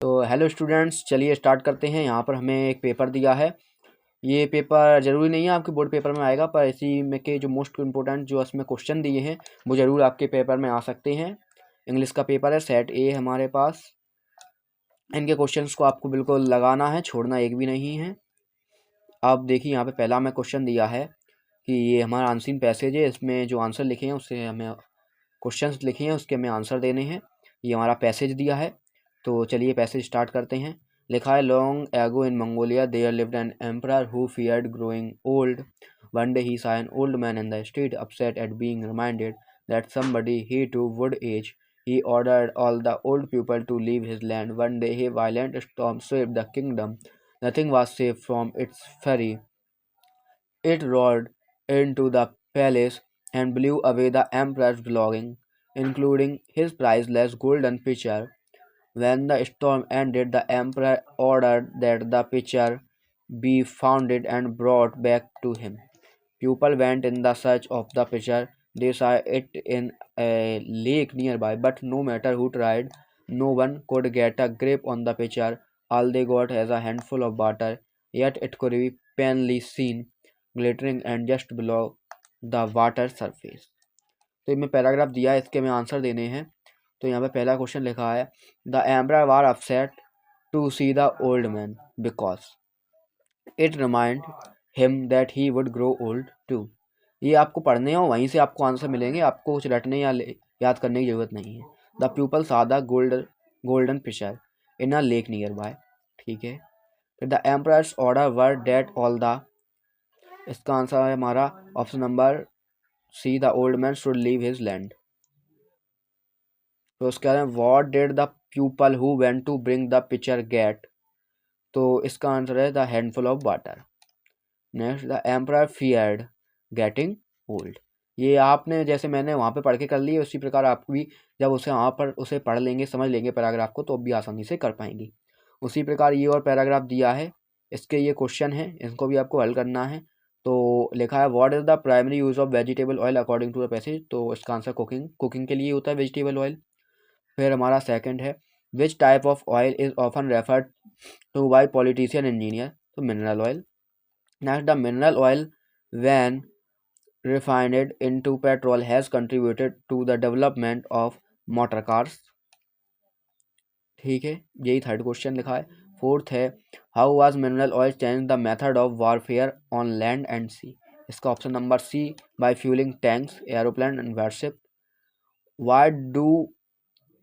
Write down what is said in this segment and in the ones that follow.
तो hello students, चलिए start करते हैं। यहाँ पर हमें एक पेपर दिया है। ये पेपर ज़रूरी नहीं है आपके बोर्ड पेपर में आएगा, पर इसी में के जो मोस्ट इम्पोर्टेंट जो इसमें क्वेश्चन दिए हैं वो ज़रूर आपके पेपर में आ सकते हैं। इंग्लिश का पेपर है, सेट ए हमारे पास। इनके क्वेश्चंस को आपको बिल्कुल लगाना है, छोड़ना एक भी नहीं है। आप देखिए यहाँ पे पहला हमें क्वेश्चन दिया है कि ये हमारा अनसीन पैसेज है, इसमें जो आंसर लिखे हैं उससे हमें क्वेश्चंस लिखे हैं उसके हमें आंसर देने हैं। ये हमारा पैसेज दिया है, तो चलिए पैसेज स्टार्ट करते हैं। लिखा है, long ago in Mongolia there lived an emperor who feared growing old. One day he saw an old man in the street upset at being reminded that somebody he too would age. He ordered all the old people to leave his land. One day a violent storm swept the kingdom. Nothing was safe from its fury. It roared into the palace and blew away the emperor's belongings, including his priceless golden pitcher. When the storm ended, the emperor ordered that the pitcher be found and brought back to him. People went in the search of the pitcher. They saw it in a lake nearby, but no matter who tried, no one could get a grip on the pitcher. All they got was a handful of water, yet it could be plainly seen, glittering and just below the water surface. तो इसमें paragraph दिया है, इसके में answer देने हैं। तो यहाँ पे पहला क्वेश्चन लिखा है, the emperor was upset to see the old man because it remind him that he would grow old too. ये आपको पढ़ने हो, वहीं से आपको आंसर मिलेंगे, आपको कुछ रटने या याद करने की ज़रूरत नहीं है। The people saw the golden pitcher in a lake nearby। ठीक है, फिर the emperor's order were that all the, इसका आंसर है हमारा option number C, the old man should leave his land. तो उसके बाद what did the people who went to bring the pitcher get, तो इसका आंसर है the handful of water. Next, the emperor feared getting old. ये आपने जैसे मैंने वहाँ पे पढ़ के कर लिए, उसी प्रकार आप भी जब उसे वहाँ पर उसे पढ़ लेंगे, समझ लेंगे पैराग्राफ को, तो भी आसानी से कर पाएंगे। उसी प्रकार ये और पैराग्राफ दिया है, इसके ये क्वेश्चन है, इनको भी आपको हल करना है। तो लिखा है, what is the primary use of vegetable oil according to the passage, तो इसका आंसर कुकिंग के लिए होता है वेजिटेबल ऑयल। फिर हमारा सेकंड है, which type of oil is often referred to by politician engineer, तो mineral oil. Next, the mineral oil when refined into petrol has contributed to the development of motor cars। ठीक है, यही third question लिखा है। Fourth है, how was mineral oil change the method of warfare on land and sea, इसका option number C, by fuelling tanks, aeroplane and warship. Why do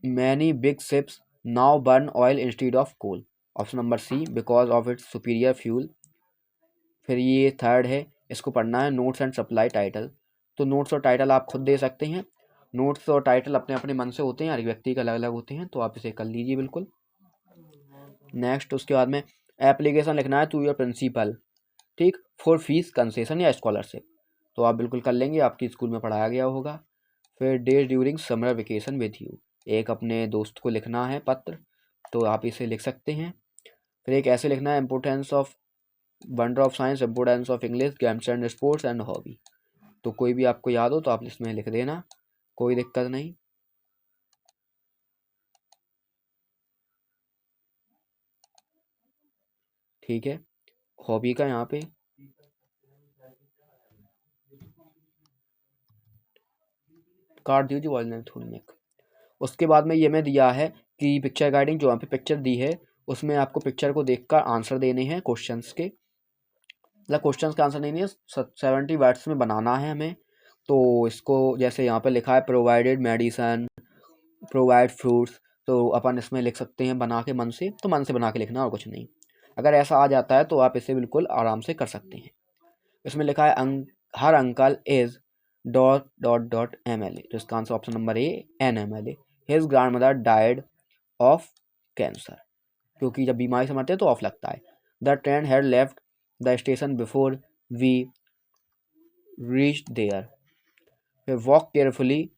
many big ships now burn oil instead of coal, option number C, because of its superior fuel. फिर ये third है, इसको पढ़ना है, notes and supply title. तो notes और title आप खुद दे सकते हैं। नोट्स और टाइटल अपने अपने मन से होते हैं, हर व्यक्ति के अलग अलग होते हैं, तो आप इसे कर लीजिए बिल्कुल। नेक्स्ट, उसके बाद में एप्लीकेशन लिखना है टू योर प्रिंसिपल, ठीक, फॉर फीस कंसेशन या स्कॉलरशिप, तो आप बिल्कुल कर लेंगे, आपकी स्कूल में पढ़ाया गया होगा। फिर days during summer vacation with you, एक अपने दोस्त को लिखना है पत्र, तो आप इसे लिख सकते हैं। फिर एक ऐसे लिखना है, importance of wonder of science, importance of English, games and sports and hobby, तो कोई भी आपको याद हो तो आप इसमें लिख देना, कोई दिक्कत नहीं। ठीक है, हॉबी का यहाँ पे काट दीजिए वॉल्यूम थोड़ी नेक। उसके बाद में ये मैं दिया है कि पिक्चर गाइडिंग, जो यहाँ पे पिक्चर दी है उसमें आपको पिक्चर को देखकर आंसर देने हैं क्वेश्चंस के, मतलब क्वेश्चंस का आंसर नहीं है, 70 वर्ड्स में बनाना है हमें। तो इसको जैसे यहाँ पे लिखा है, प्रोवाइडेड मेडिसन, प्रोवाइड फ्रूट्स, तो अपन इसमें लिख सकते हैं बना के मन से, तो मन से बना के लिखना और कुछ नहीं। अगर ऐसा आ जाता है तो आप इसे बिल्कुल आराम से कर सकते हैं। इसमें लिखा है, हर uncle is dot dot dot MLA, तो इसका answer option number A, NMLA। His grand mother died of cancer, क्योंकि जब बीमारी से मरते हैं तो ऑफ लगता है। The train had left the station before we reach there. फिर walk carefully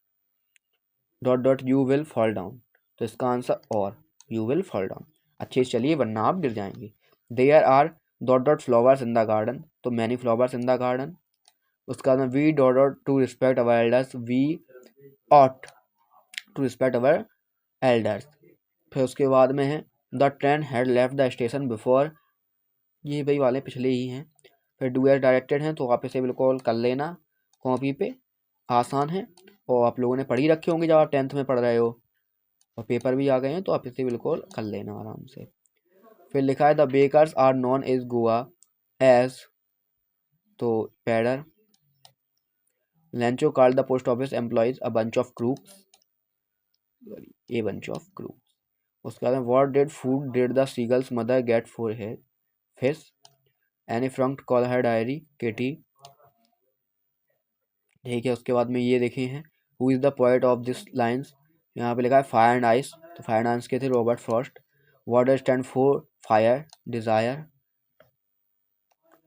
dot dot you will fall down, तो इसका आंसर और यू विल फॉल डाउन, अच्छे से चलिए वरना आप गिर जाएंगे। There are dot dot flowers in the garden, तो many flowers in the garden. उसका बाद we dot dot to respect our elders, we ought to respect our elders. फिर उसके बाद में है, the train had left the station before, ये वही वाले पिछले ही हैं। फिर डू एज डायरेक्टेड हैं, तो आप इसे बिल्कुल कर लेना कॉपी पे, आसान है और आप लोगों ने पढ़ ही रखे होंगे जब आप 10th में पढ़ रहे हो, और पेपर भी आ गए हैं तो आप इसे बिल्कुल कर लेना आराम से। फिर लिखा है the bakers are known as Goa as, तो pader. Lencho called the post office employees a bunch of crooks, a bunch of crooks. उसके बाद में what did food did the seagull's mother get for his fish, Anne Frank called her diary Kitty. ठीक है, उसके बाद में ये देखे हैं who is the poet of this lines, यहाँ पे लिखा है फायर एंड आइस, तो फायर एंड आइस के थे Robert Frost. What does stand for fire, desire.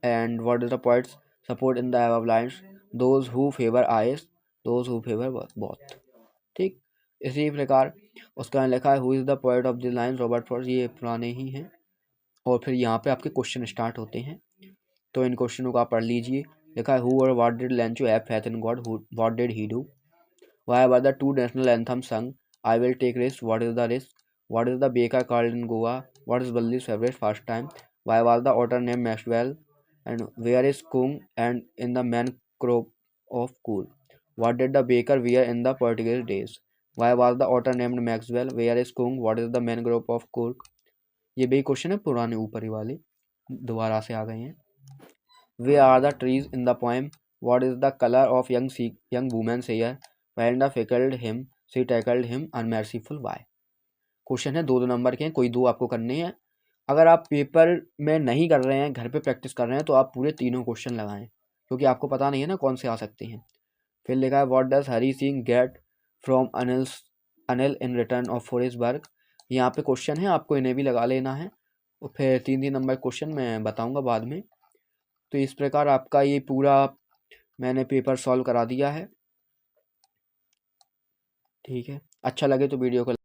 And what is the poet's support in the above lines, those who favour ice, those who favour both. ठीक, इसी प्रकार उसका लिखा है who is the poet of this lines, Robert Frost, ये पुराने ही हैं। और फिर यहाँ पे आपके क्वेश्चन स्टार्ट होते हैं, तो इन क्वेश्चनों को आप पढ़ लीजिए। लिखा है हु और what did Lencho have faith in God, what did he do, why were the two national anthem sung, I will take risk, what is the risk, what is the baker called in Goa, what is Valli's favourite fast time, why was the otter name Maxwell, and where is Coorg and in the main crop of Coorg, what did the baker wear in the particular days, why was the author named Maxwell, where is Kung, what is the main crop of Kool. ये भी question है पुराने ऊपर ही वाले, दोबारा से आ गए हैं। Where are the trees in the poem, what is the colour of young women's hair, when the fickled him she tackled him unmercifully. Question है 2-2 नंबर के हैं, कोई 2 आपको करने हैं। अगर आप पेपर में नहीं कर रहे हैं, घर पे प्रैक्टिस कर रहे हैं, तो आप पूरे तीनों क्वेश्चन लगाएं, क्योंकि आपको पता नहीं है ना कौन से आ सकते हैं। फिर लिखा है what does Hari Singh get from Anil in return of for his work, यहाँ पे क्वेश्चन है, आपको इन्हें भी लगा लेना है। और फिर 3-3 नंबर क्वेश्चन मैं बताऊँगा बाद में। तो इस प्रकार आपका ये पूरा मैंने पेपर सॉल्व करा दिया है। ठीक है, अच्छा लगे तो वीडियो को